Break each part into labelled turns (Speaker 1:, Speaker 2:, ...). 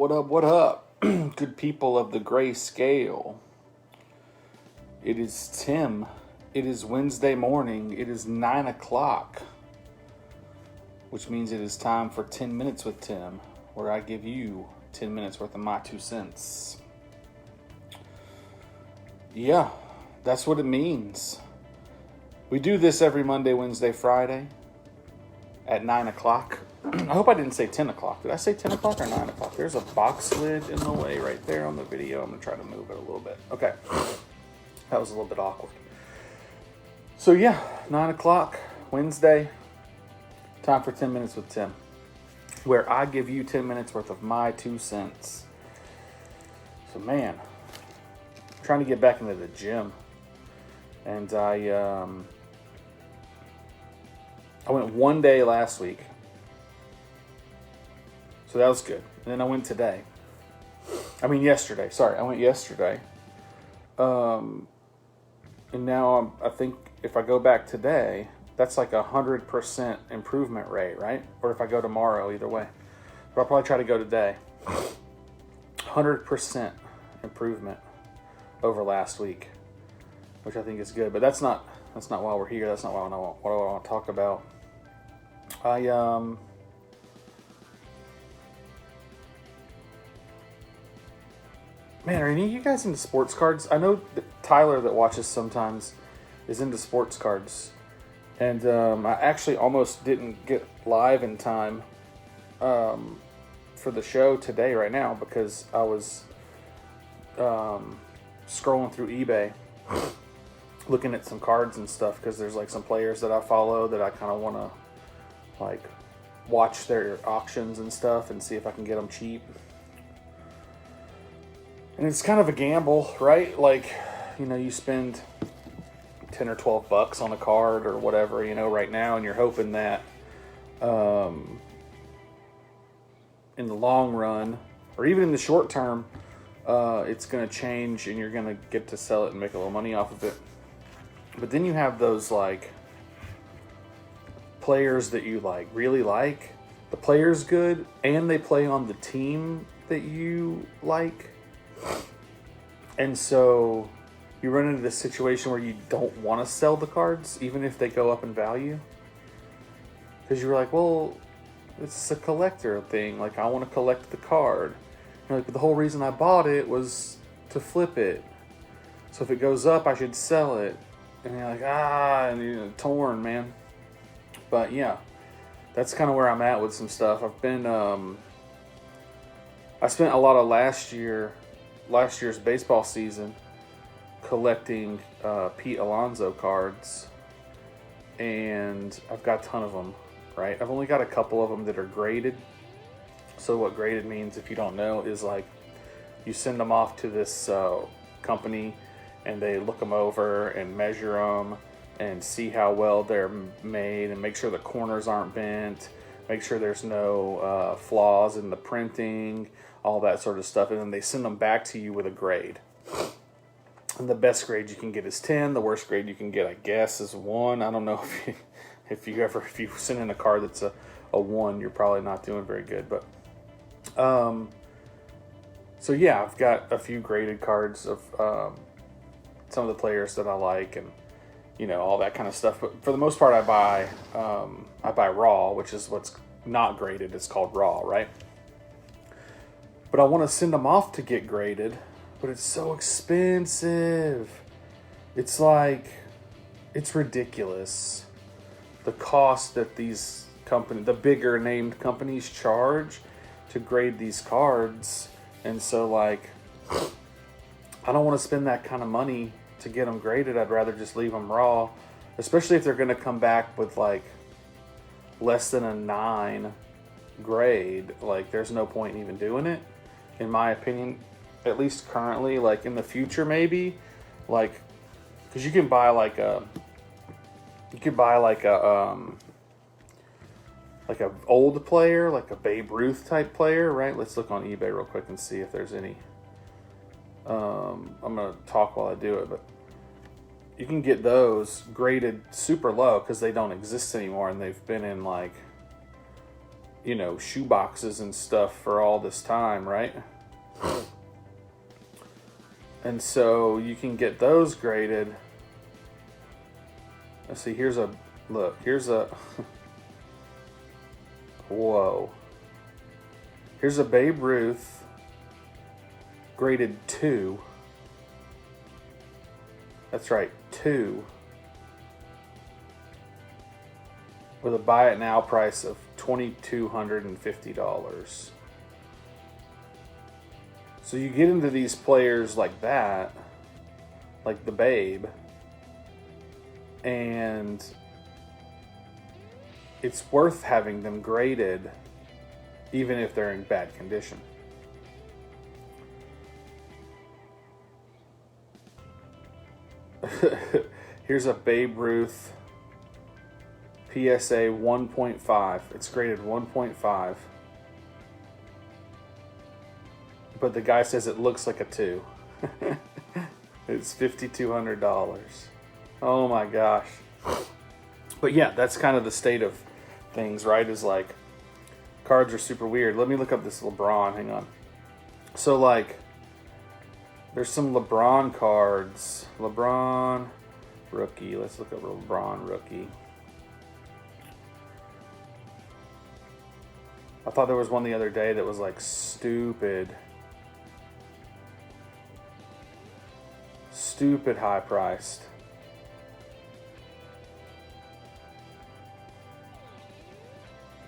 Speaker 1: What up, what up? Good people of the gray scale. It is Tim. It is Wednesday morning. It is 9 o'clock. Which means it is time for 10 Minutes with Tim, where I give you 10 minutes worth of my 2 cents. Yeah, that's what it means. We do this every Monday, Wednesday, Friday at 9 o'clock. I hope I didn't say 10 o'clock. Did I say 10 o'clock or 9 o'clock? There's a box lid in the way right there on the video. I'm going to try to move it a little bit. Okay. That was a little bit awkward. So yeah, 9 o'clock, Wednesday. Time for 10 Minutes with Tim, where I give you 10 minutes worth of my 2 cents. So man, I'm trying to get back into the gym. And I went one day last week. So that was good. And then I went yesterday. I went yesterday. And now I think if I go back today, that's like 100% improvement rate, right? Or if I go tomorrow, either way. But I'll probably try to go today. 100% improvement over last week, which I think is good. But that's not why we're here. That's not what I want to talk about. Man, are any of you guys into sports cards? I know that Tyler that watches sometimes is into sports cards. And I actually almost didn't get live in time for the show today right now because I was scrolling through eBay looking at some cards and stuff because there's like some players that I follow that I kind of want to like watch their auctions and stuff and see if I can get them cheap. And it's kind of a gamble, right? Like, you know, you spend 10 or 12 bucks on a card or whatever, you know, right now, and you're hoping that in the long run or even in the short term, it's going to change and you're going to get to sell it and make a little money off of it. But then you have those like players that you like really like. The player's good and they play on the team that you like. And so you run into this situation where you don't want to sell the cards, even if they go up in value. Because you're like, well, it's a collector thing. Like, I want to collect the card. You're like, but the whole reason I bought it was to flip it. So if it goes up, I should sell it. And you're like, and you're torn, man. But yeah, that's kind of where I'm at with some stuff. I've been, I spent a lot of last year's baseball season collecting Pete Alonso cards, and I've got a ton of them, right? I've only got a couple of them that are graded. So what graded means, if you don't know, is like you send them off to this company and they look them over and measure them and see how well they're made and make sure the corners aren't bent, make sure there's no flaws in the printing, all that sort of stuff, and then they send them back to you with a grade. And the best grade you can get is 10. The worst grade you can get, I guess, is 1. I don't know if you send in a card that's a 1, you're probably not doing very good. But so yeah, I've got a few graded cards of some of the players that I like, and you know, all that kind of stuff. But for the most part, I buy raw, which is what's not graded. It's called raw, right? But I want to send them off to get graded, but it's so expensive. It's like, it's ridiculous. The cost that these companies, the bigger named companies, charge to grade these cards. And so like, I don't want to spend that kind of money to get them graded. I'd rather just leave them raw, especially if they're going to come back with like less than a 9 grade. Like, there's no point in even doing it, in my opinion, at least currently. Like in the future, maybe, like, because you can buy like a old player, like a Babe Ruth type player, right? Let's look on eBay real quick and see if there's any. I'm gonna talk while I do it, but you can get those graded super low because they don't exist anymore, and they've been in like shoe boxes and stuff for all this time, right? And so you can get those graded. Let's see, here's a whoa. Here's a Babe Ruth graded 2. That's right, 2. With a buy it now price of $2,250. So you get into these players like that, like the Babe, and it's worth having them graded even if they're in bad condition. Here's a Babe Ruth PSA 1.5. It's graded 1.5. But the guy says it looks like a 2. It's $5,200. Oh my gosh. But yeah, that's kind of the state of things, right? Is like, cards are super weird. Let me look up this LeBron. Hang on. So like, there's some LeBron cards. LeBron rookie. Let's look up LeBron rookie. I thought there was one the other day that was like stupid high priced.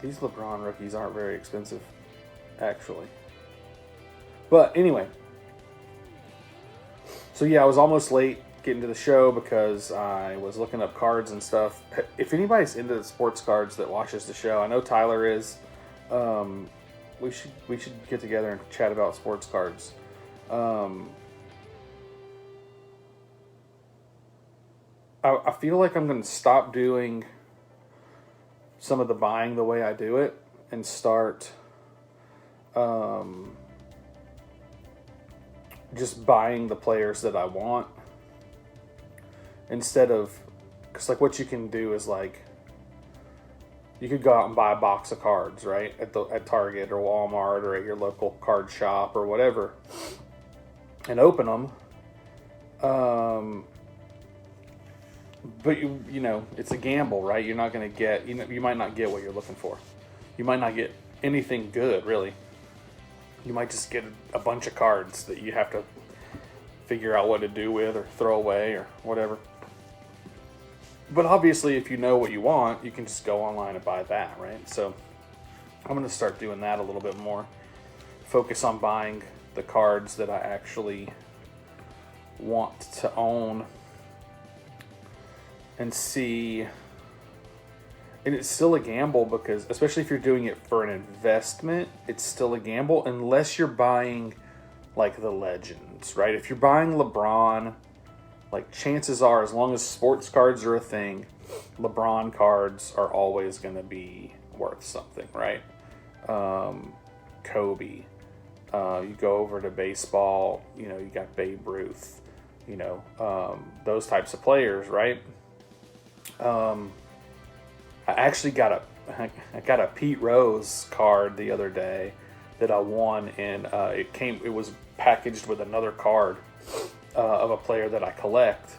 Speaker 1: These LeBron rookies aren't very expensive, actually. But anyway. So yeah, I was almost late getting to the show because I was looking up cards and stuff. If anybody's into the sports cards that watches the show, I know Tyler is. We should get together and chat about sports cards. I feel like I'm going to stop doing some of the buying the way I do it and start just buying the players that I want instead of, because like what you can do is like, you could go out and buy a box of cards, right? At Target or Walmart or at your local card shop or whatever, and open them. But you know, it's a gamble, right? You're not going to get, you might not get what you're looking for. You might not get anything good, really. You might just get a bunch of cards that you have to figure out what to do with or throw away or whatever. But obviously, if you know what you want, you can just go online and buy that, right? So I'm going to start doing that a little bit more. Focus on buying the cards that I actually want to own and see. And it's still a gamble because, especially if you're doing it for an investment, it's still a gamble unless you're buying like the legends, right? If you're buying LeBron, like chances are, as long as sports cards are a thing, LeBron cards are always going to be worth something, right? Kobe. You go over to baseball, you got Babe Ruth, those types of players, right? I actually got a Pete Rose card the other day that I won, and it was packaged with another card of a player that I collect,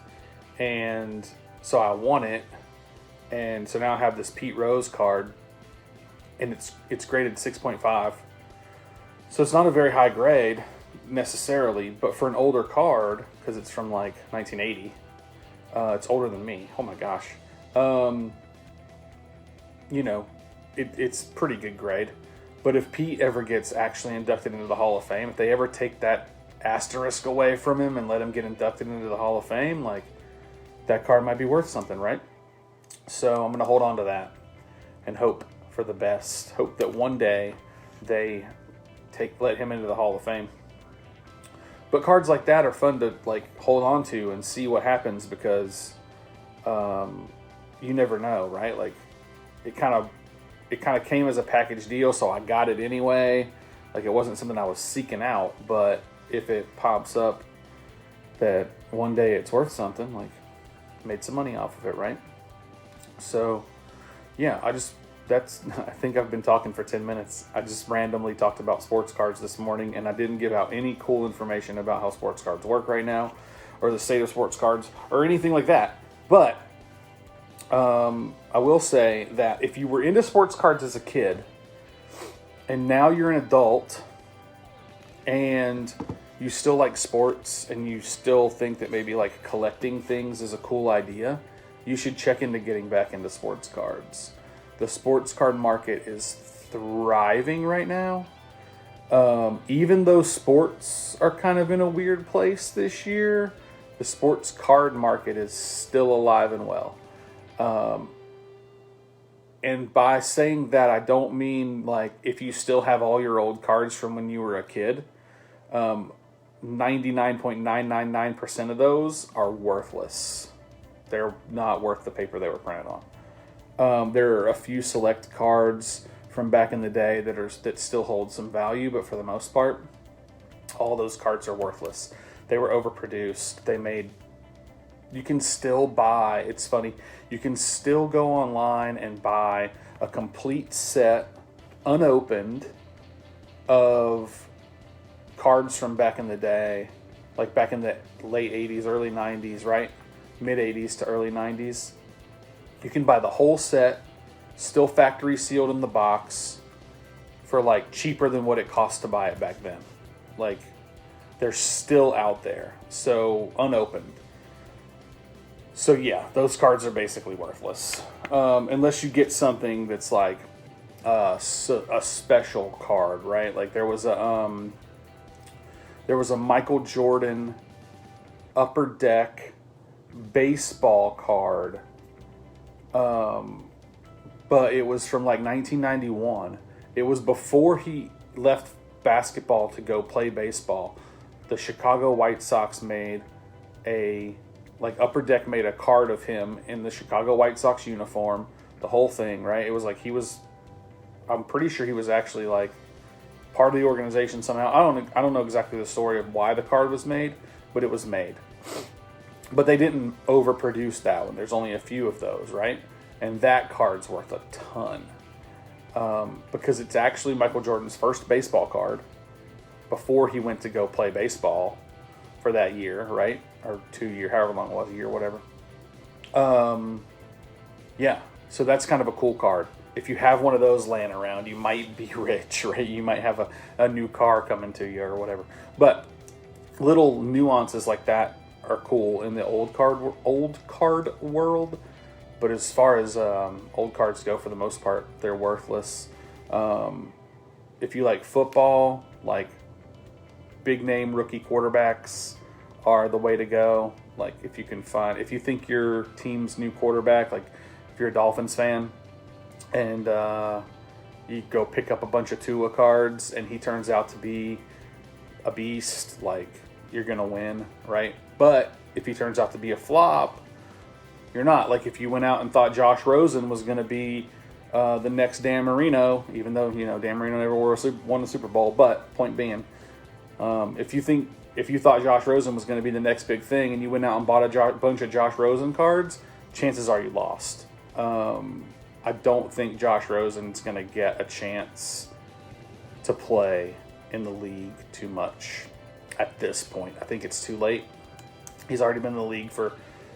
Speaker 1: and so I won it, and so now I have this Pete Rose card, and it's graded 6.5, so it's not a very high grade necessarily, but for an older card, because it's from like 1980, it's older than me. Oh my gosh. It's pretty good grade. But if Pete ever gets actually inducted into the Hall of Fame, if they ever take that asterisk away from him and let him get inducted into the Hall of Fame, like, that card might be worth something, right? So I'm going to hold on to that and hope for the best. Hope that one day they let him into the Hall of Fame. But cards like that are fun to like hold on to and see what happens because you never know, right? Like it kind of came as a package deal, so I got it anyway. Like it wasn't something I was seeking out, but if it pops up that one day it's worth something, like made some money off of it, right? So yeah, I just I think I've been talking for 10 minutes. I just randomly talked about sports cards this morning, and I didn't give out any cool information about how sports cards work right now, or the state of sports cards, or anything like that. But I will say that if you were into sports cards as a kid, and now you're an adult, and you still like sports, and you still think that maybe like collecting things is a cool idea, you should check into getting back into sports cards. The sports card market is thriving right now. Even though sports are kind of in a weird place this year, the sports card market is still alive and well. And by saying that, I don't mean like if you still have all your old cards from when you were a kid. 99.999% of those are worthless. They're not worth the paper they were printed on. There are a few select cards from back in the day that still hold some value, but for the most part, all those cards are worthless. They were overproduced. You can still buy, it's funny, you can still go online and buy a complete set, unopened, of cards from back in the day, like back in the late 80s, early 90s, right? Mid 80s to early 90s. You can buy the whole set, still factory sealed in the box, for like cheaper than what it cost to buy it back then. Like, they're still out there, so unopened. So yeah, those cards are basically worthless, unless you get something that's like a special card, right? Like there was a Michael Jordan Upper Deck baseball card. But it was from like 1991. It was before he left basketball to go play baseball. The Chicago White Sox Upper Deck made a card of him in the Chicago White Sox uniform, the whole thing, right? It was like I'm pretty sure he was actually like part of the organization somehow. I don't know exactly the story of why the card was made, but it was made. But they didn't overproduce that one. There's only a few of those, right? And that card's worth a ton. Because it's actually Michael Jordan's first baseball card before he went to go play baseball for that year, right? Or 2 year, however long it was, a year, whatever. Yeah, so that's kind of a cool card. If you have one of those laying around, you might be rich, right? You might have a new car coming to you or whatever. But little nuances like that are cool in the old card world. But as far as old cards go, for the most part, they're worthless. If you like football, like big name rookie quarterbacks are the way to go. Like if you think your team's new quarterback, like if you're a Dolphins fan and you go pick up a bunch of Tua cards and he turns out to be a beast, like you're going to win, right? But if he turns out to be a flop, you're not. Like if you went out and thought Josh Rosen was going to be the next Dan Marino, even though, Dan Marino never won the Super Bowl, but point being, if you thought Josh Rosen was going to be the next big thing and you went out and bought a bunch of Josh Rosen cards, chances are you lost. I don't think Josh Rosen's going to get a chance to play in the league too much at this point. I think it's too late. He's already been in the league for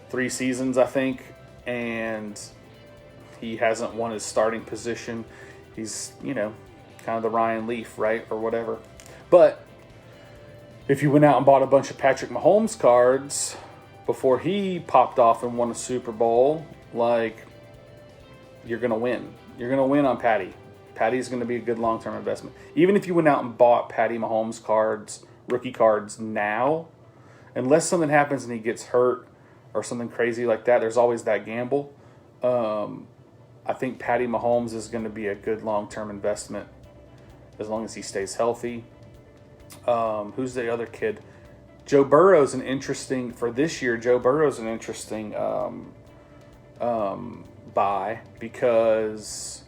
Speaker 1: 3 seasons, I think, and he hasn't won his starting position. He's, kind of the Ryan Leaf, right, or whatever. But if you went out and bought a bunch of Patrick Mahomes cards before he popped off and won a Super Bowl, like, you're going to win. You're going to win on Patty. Patty's going to be a good long-term investment. Even if you went out and bought Patty Mahomes cards, rookie cards now, unless something happens and he gets hurt or something crazy like that, there's always that gamble. I think Patty Mahomes is going to be a good long-term investment as long as he stays healthy. Who's the other kid? Joe Burrow's an interesting, for this year, Joe Burrow's an interesting buy because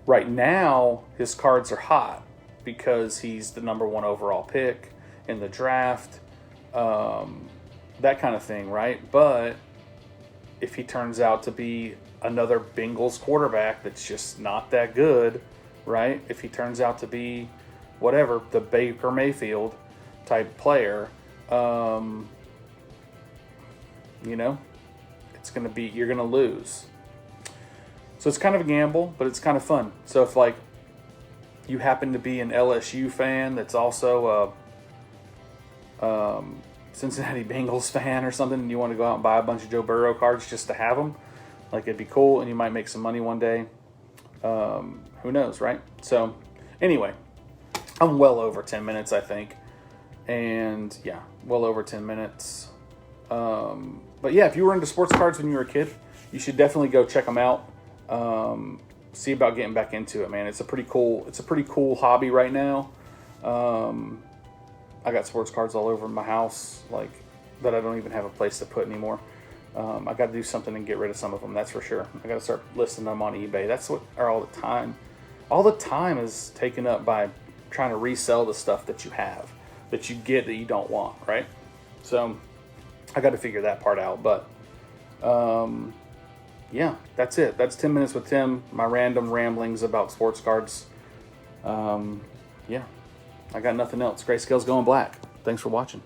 Speaker 1: right now his cards are hot because he's the number 1 overall pick in the draft, that kind of thing, right? But if he turns out to be another Bengals quarterback that's just not that good, right? If he turns out to be whatever, the Baker Mayfield type player, you know, it's going to be, you're going to lose. So it's kind of a gamble, but it's kind of fun. So if like you happen to be an LSU fan that's also a Cincinnati Bengals fan or something, and you want to go out and buy a bunch of Joe Burrow cards just to have them, like it'd be cool, and you might make some money one day. Who knows, right? So anyway, I'm well over 10 minutes, I think. And yeah, well over 10 minutes. But yeah, if you were into sports cards when you were a kid, you should definitely go check them out. See about getting back into it, man. It's a pretty cool hobby right now. I got sports cards all over my house, like, that I don't even have a place to put anymore. I got to do something and get rid of some of them, that's for sure. I got to start listing them on eBay. That's what are all the time. All the time is taken up by trying to resell the stuff that you have, that you get that you don't want, right? So I got to figure that part out. But yeah, that's it. That's 10 minutes with Tim. My random ramblings about sports cards. Yeah, I got nothing else. Grayscale's going black. Thanks for watching.